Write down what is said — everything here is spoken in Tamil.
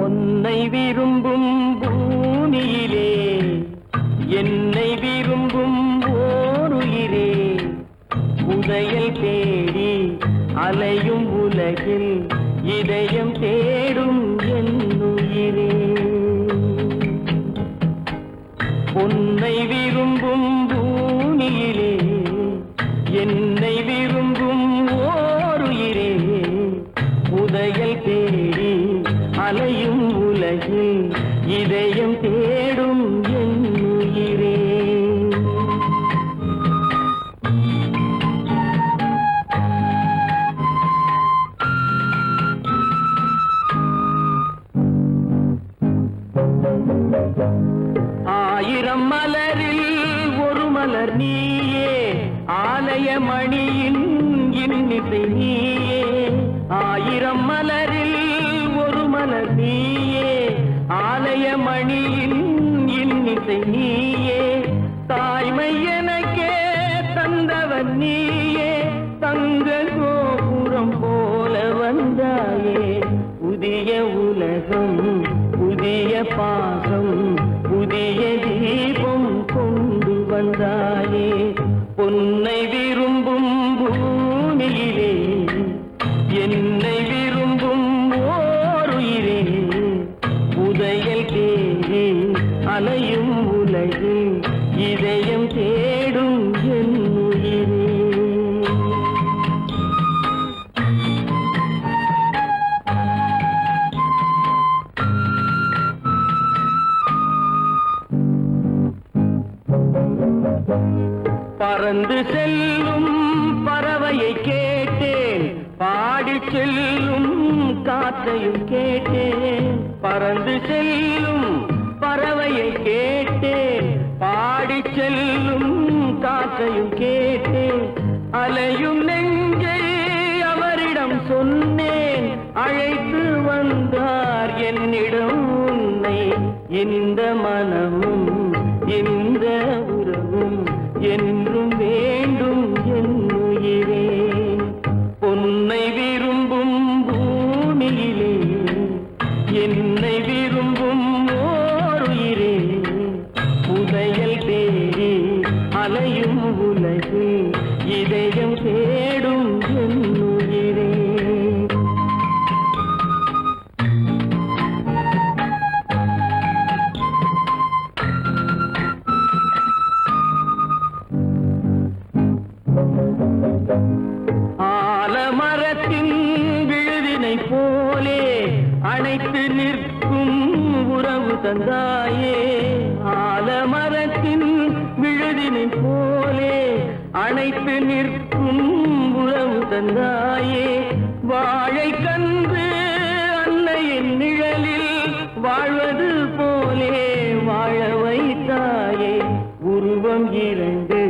உன்னை விரும்பும் பூமியிலே என்னை விரும்பும் ஓருயிரே உதயல் தேடி அலையும் உலகில் இதயம் தேடும் என்னுயிரே உன்னை விரும்பும் பூமியிலே என்னை விரும்பும் ஓருயிரே உதயல் தேடி அலையும் உலகில் இதயம் தேடும் என்னுயிரே ஆயிரம் மலரில் ஒரு மலர் நீயே ஆலய மணியின் இன்னிசை நீயே ஆயிரம் மலரில் ஒரு மலர் நீயே ஆலய மணியின் இன்னிசை நீயே தாய்மை எனக்கே தந்தவன் நீயே தங்க கோபுரம் போல வந்தாயே புதிய உலகம் புதிய பாகம் புதிய தீபம் கொண்டு வந்தாயே பொன்னை விரும்பும் பூமியிலே என்னை விரும்பும் ஓருயிரே உதயல் தேடி அலையும் உலகில் இதயம் தேடும் என்னுயிரே பறந்து செல்லும் பறவையை கேட்டேன் பாடி செல்லும் காற்றையும் கேட்டேன் பறந்து செல்லும் பறவையை கேட்டேன் பாடி செல்லும் காற்றையும் கேட்டேன் அலையும் நெஞ்சை அவரிடம் சொன்னேன் அழைத்து வந்தார் என்னிடம் உன்னை இந்த மனமும் இந்த உறவும் என்றும் வேண்டும் என்னுயிரே பொன்னை விரும்பும் பூமியிலே என்னை விரும்பும் ஓருயிரே உதயல் தேடி அலையும் உலகில் இதயம் தேடும் என்னுயிரே ஆலமரத்தின் விழுதினை போலே அணைத்து நிற்கும் உறவு தந்தாயே ஆலமரத்தின் விழுதினை போலே அணைத்து நிற்கும் உறவு தந்தாயே வாழை கன்று அன்னையின் நிழலில் வாழ்வது போலே வாழ வைத்தாயே உருவம் இரண்டு